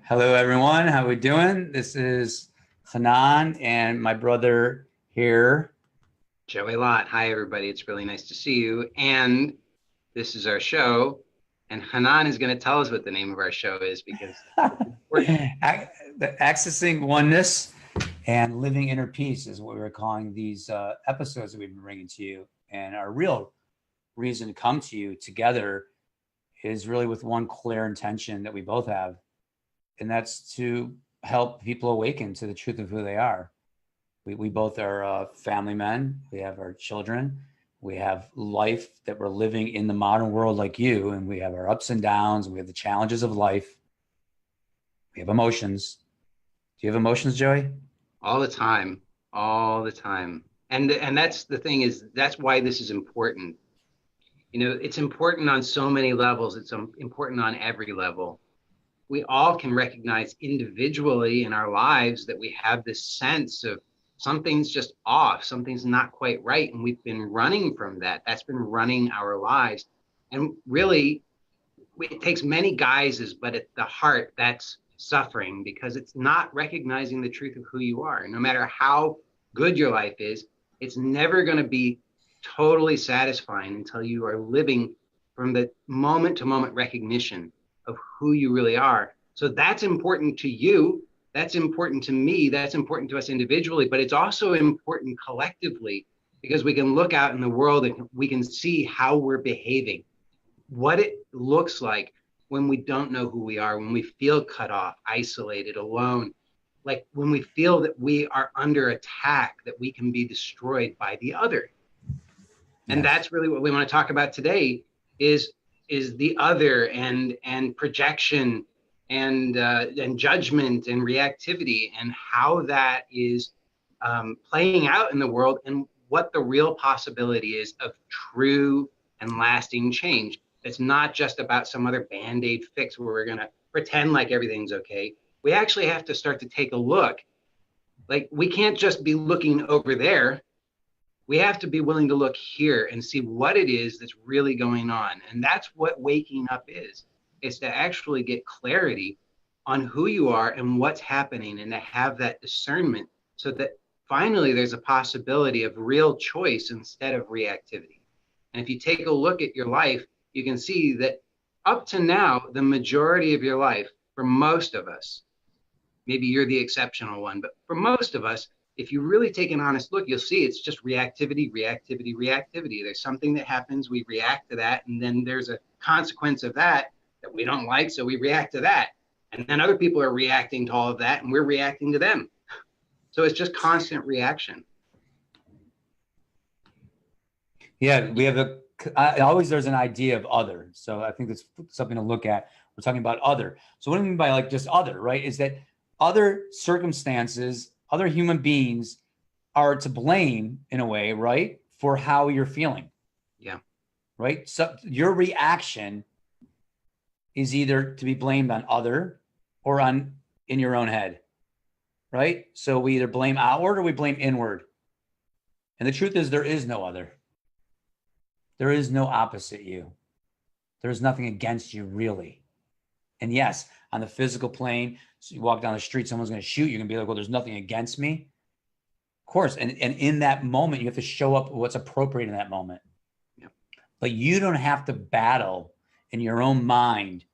Hello, everyone. How we doing? This is Chanan and my brother here. Joey Lott. Hi, everybody. It's really nice to see you. And this is our show. And Hanan is going to tell us what the name of our show is because it's important. Accessing oneness and living inner peace is what we're calling these episodes that we've been bringing to you. And our real reason to come to you together is really with one clear intention that we both have, and that's to help people awaken to the truth of who they are. We both are family men. We have our children. We have life that we're living in the modern world like you, and we have our ups and downs. We have the challenges of life. We have emotions. Do you have emotions, Joey? All the time, all the time. And that's the thing is that's why this is important. It's important on so many levels. It's important on every level. We all can recognize individually in our lives that we have this sense of something's just off, something's not quite right. And we've been running from that. That's been running our lives. And really, it takes many guises, but at the heart, that's suffering because it's not recognizing the truth of who you are. No matter how good your life is, it's never going to be totally satisfying until you are living from the moment to moment recognition of who you really are. So that's important to you. That's important to me. That's important to us individually, but it's also important collectively because we can look out in the world and we can see how we're behaving, what it looks like when we don't know who we are, when we feel cut off, isolated, alone, like when we feel that we are under attack, that we can be destroyed by the other. And Yes. that's really what we want to talk about today is the other and projection and judgment and reactivity and how that is playing out in the world and what the real possibility is of true and lasting change. It's not just about some other band-aid fix where we're going to pretend like everything's okay. We actually have to start to take a look. Like we can't just be looking over there. We have to be willing to look here and see what it is that's really going on. And that's what waking up is to actually get clarity on who you are and what's happening and to have that discernment so that finally there's a possibility of real choice instead of reactivity. And if you take a look at your life, you can see that up to now, the majority of your life, for most of us, maybe you're the exceptional one, but for most of us, if you really take an honest look, you'll see it's just reactivity, reactivity, reactivity. There's something that happens, we react to that, and then there's a consequence of that that we don't like, so we react to that. And then other people are reacting to all of that, and we're reacting to them. So it's just constant reaction. Yeah, we have always there's an idea of other. So I think that's something to look at. We're talking about other. So what do we mean by like just other, right? Is that other circumstances, other human beings are to blame in a way, right? For how you're feeling, Yeah. right? So your reaction is either to be blamed on other or on in your own head, right? So we either blame outward or we blame inward. And the truth is there is no other. There is no opposite you. There is nothing against you, really. And yes, on the physical plane, so you walk down the street, someone's going to shoot you. You're going to be like, well, there's nothing against me. Of course. And in that moment, you have to show up what's appropriate in that moment. Yeah. But you don't have to battle in your own mind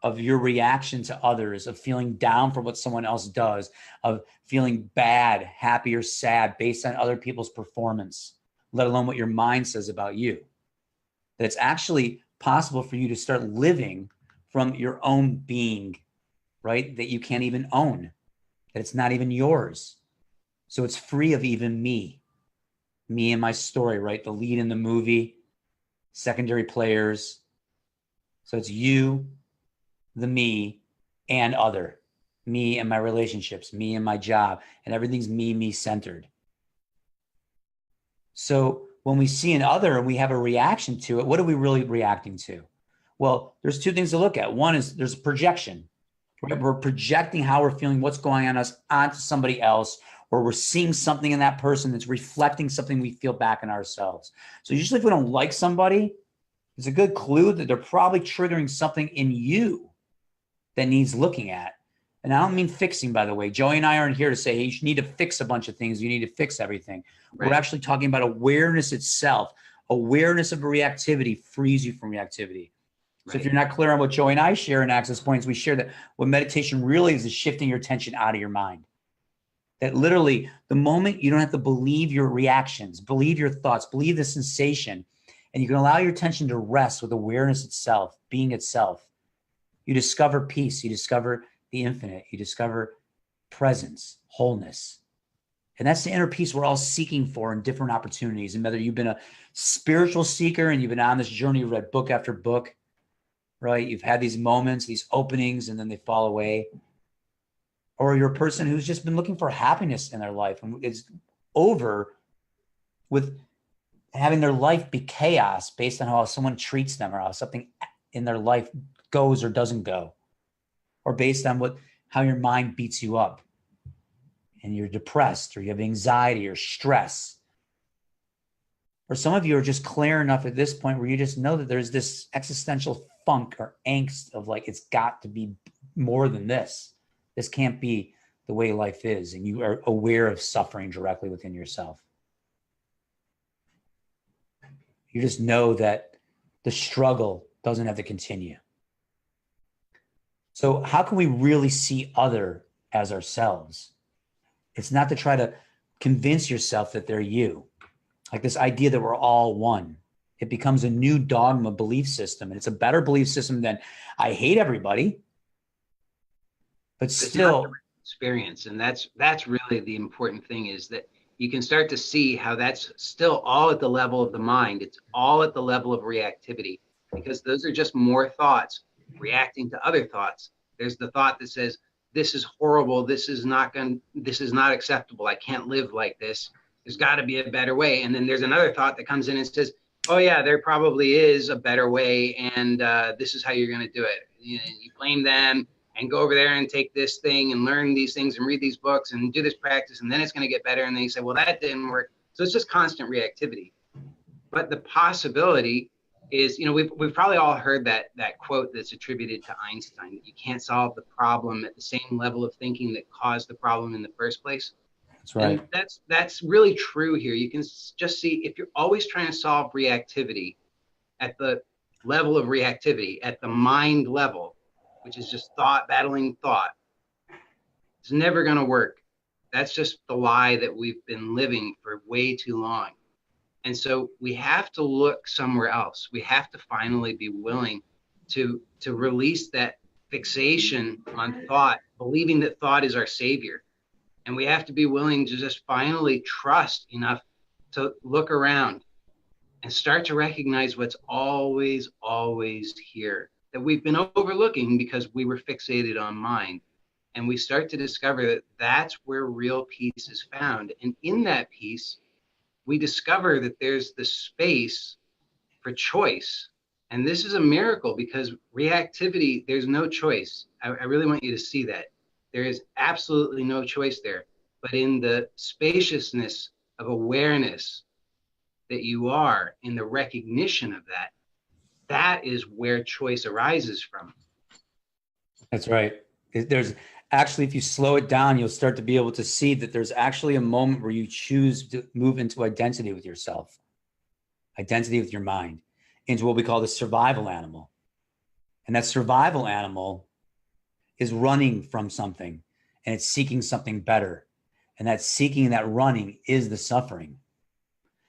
of your reaction to others, of feeling down for what someone else does, of feeling bad, happy, or sad based on other people's performance, let alone what your mind says about you. That it's actually possible for you to start living from your own being, right? That you can't even own, that it's not even yours. So it's free of even me and my story, right? The lead in the movie, secondary players. So it's you, the me, and other. Me and my relationships, me and my job, and everything's me centered. So when we see an other and we have a reaction to it, what are we really reacting to? Well, there's two things to look at. One is there's a projection, right? We're projecting how we're feeling, what's going on us onto somebody else, or we're seeing something in that person that's reflecting something we feel back in ourselves. So usually if we don't like somebody, it's a good clue that they're probably triggering something in you that needs looking at. And I don't mean fixing, by the way. Joey and I aren't here to say, hey, you need to fix a bunch of things. You need to fix everything. Right. We're actually talking about awareness itself. Awareness of reactivity frees you from reactivity. So if you're not clear on what Joey and I share in Access Points, we share that what meditation really is shifting your attention out of your mind. That literally the moment you don't have to believe your reactions, believe your thoughts, believe the sensation, and you can allow your attention to rest with awareness itself, being itself. You discover peace. You discover the infinite. You discover presence, wholeness. And that's the inner peace we're all seeking for in different opportunities. And whether you've been a spiritual seeker and you've been on this journey, you've read book after book, right? You've had these moments, these openings, and then they fall away. Or you're a person who's just been looking for happiness in their life and is over with having their life be chaos based on how someone treats them or how something in their life goes or doesn't go, or based on how your mind beats you up and you're depressed or you have anxiety or stress. Or some of you are just clear enough at this point where you just know that there's this existential funk or angst of like, it's got to be more than this. This can't be the way life is. And you are aware of suffering directly within yourself. You just know that the struggle doesn't have to continue. So how can we really see other as ourselves? It's not to try to convince yourself that they're you. Like this idea that we're all one. It becomes a new dogma belief system. And it's a better belief system than I hate everybody. But still experience. And that's really the important thing, is that you can start to see how that's still all at the level of the mind. It's all at the level of reactivity, because those are just more thoughts reacting to other thoughts. There's the thought that says, this is horrible. This is not acceptable. I can't live like this. There's got to be a better way. And then there's another thought that comes in and says, oh yeah, there probably is a better way. And this is how you're going to do it. You blame them and go over there and take this thing and learn these things and read these books and do this practice, and then it's going to get better. And then you say, well, that didn't work. So it's just constant reactivity. But the possibility is, we've probably all heard that quote that's attributed to Einstein, that you can't solve the problem at the same level of thinking that caused the problem in the first place. That's right. And that's really true here. You can just see, if you're always trying to solve reactivity at the level of reactivity, at the mind level, which is just thought battling thought, it's never going to work. That's just the lie that we've been living for way too long. And so we have to look somewhere else. We have to finally be willing to release that fixation on thought, believing that thought is our savior. And we have to be willing to just finally trust enough to look around and start to recognize what's always, always here, that we've been overlooking because we were fixated on mind. And we start to discover that that's where real peace is found. And in that peace, we discover that there's the space for choice. And this is a miracle, because reactivity, there's no choice. I really want you to see that. There is absolutely no choice there. But in the spaciousness of awareness that you are, in the recognition of that, that is where choice arises from. That's right. There's actually, if you slow it down, you'll start to be able to see that there's actually a moment where you choose to move into identity with yourself, identity with your mind, into what we call the survival animal. And that survival animal is running from something, and it's seeking something better. And that seeking, that running, is the suffering.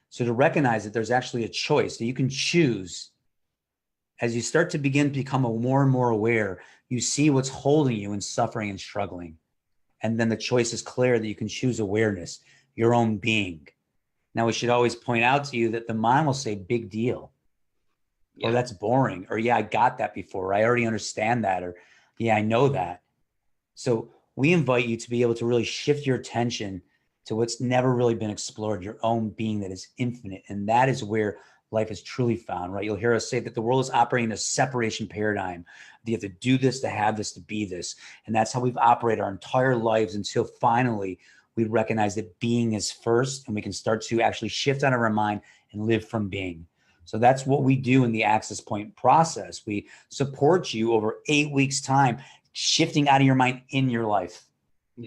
So to recognize that there's actually a choice that you can choose. As you start to begin to become more and more aware, you see what's holding you in suffering and struggling. And then the choice is clear that you can choose awareness, your own being. Now, we should always point out to you that the mind will say, big deal. Yeah. Or that's boring. Or, yeah, I got that before. Or, I already understand that. Or, yeah, I know that. So we invite you to be able to really shift your attention to what's never really been explored, your own being that is infinite. And that is where life is truly found, right? You'll hear us say that the world is operating in a separation paradigm. You have to do this to have this to be this. And that's how we've operated our entire lives until finally we recognize that being is first, and we can start to actually shift out of our mind and live from being. So that's what we do in the Access Point process. We support you over 8 weeks' time, shifting out of your mind in your life,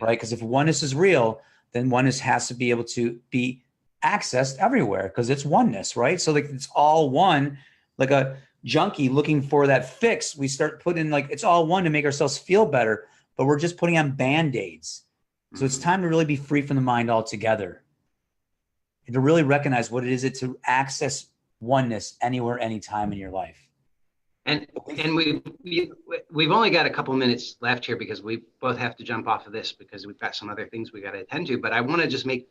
right? Because if oneness is real, then oneness has to be able to be accessed everywhere because it's oneness, right? So like it's all one, like a junkie looking for that fix. We start putting like it's all one to make ourselves feel better, but we're just putting on band-aids. So it's time to really be free from the mind altogether and to really recognize what it is to access oneness anywhere, anytime in your life. And we've only got a couple minutes left here because we both have to jump off of this because we've got some other things we got to attend to. But I want to just make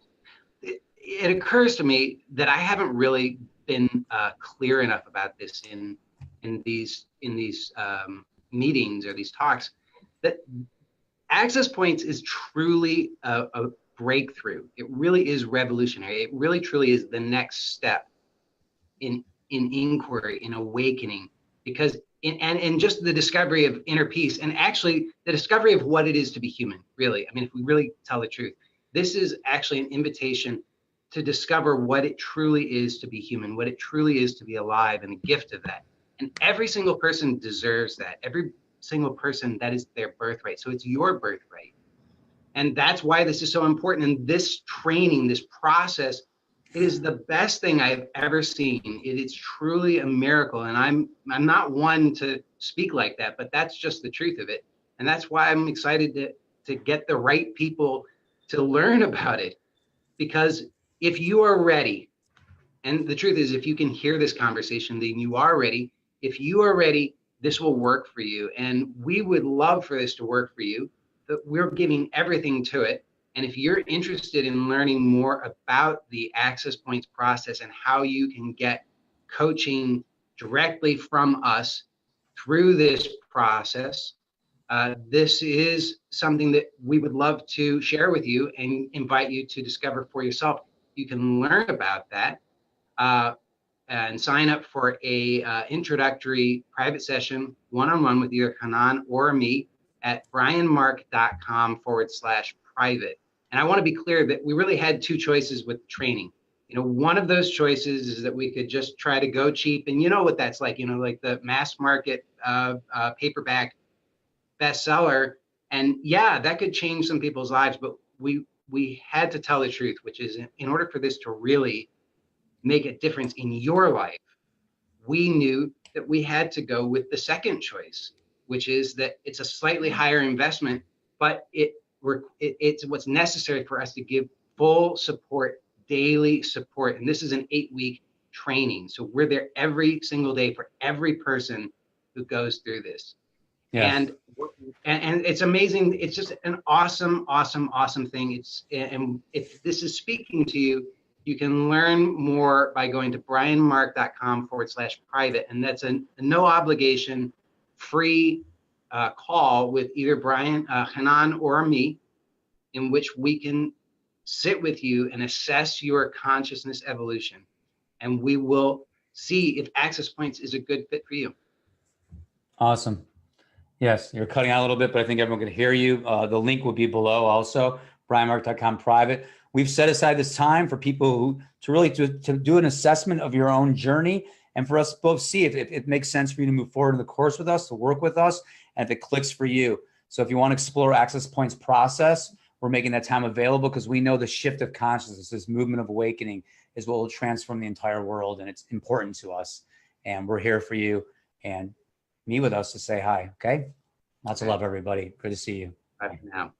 it occurs to me that I haven't really been clear enough about this in these meetings or these talks, that access points is truly a breakthrough. It really is revolutionary. It really truly is the next step in inquiry, in awakening, because in just the discovery of inner peace, and actually the discovery of what it is to be human, really. I mean, if we really tell the truth, this is actually an invitation to discover what it truly is to be human, what it truly is to be alive, and the gift of that. And every single person deserves that. Every single person, that is their birthright. So it's your birthright. And that's why this is so important. And this training, this process, it is the best thing I've ever seen. It is truly a miracle. And I'm not one to speak like that, but that's just the truth of it. And that's why I'm excited to get the right people to learn about it. Because if you are ready, and the truth is, if you can hear this conversation, then you are ready. If you are ready, this will work for you. And we would love for this to work for you. But we're giving everything to it. And if you're interested in learning more about the Access Points process and how you can get coaching directly from us through this process, this is something that we would love to share with you and invite you to discover for yourself. You can learn about that and sign up for a introductory private session one-on-one with either Chanan or me at brianmark.com/private. And I want to be clear that we really had two choices with training. You know, one of those choices is that we could just try to go cheap, and you know what that's like, you know, like the mass market paperback bestseller. And yeah, that could change some people's lives, but we had to tell the truth, which is in order for this to really make a difference in your life, we knew that we had to go with the second choice, which is that it's a slightly higher investment, but it's what's necessary for us to give full support, daily support. And this is an 8-week training. So we're there every single day for every person who goes through this. Yes. And it's amazing. It's just an awesome thing. And if this is speaking to you, you can learn more by going to brianmark.com/private. And that's a no obligation, free call with either Chanan or me, in which we can sit with you and assess your consciousness evolution. And we will see if Access Points is a good fit for you. Awesome. Yes, you're cutting out a little bit, but I think everyone can hear you. The link will be below also, brianmark.com/private. We've set aside this time for people to really do an assessment of your own journey and for us both see if it makes sense for you to move forward in the course with us, to work with us, and if it clicks for you. So if you want to explore Access Points process, we're making that time available because we know the shift of consciousness, this movement of awakening is what will transform the entire world, and it's important to us. And we're here for you. And meet with us to say hi, okay? Lots of love, everybody. Good to see you. Bye for now.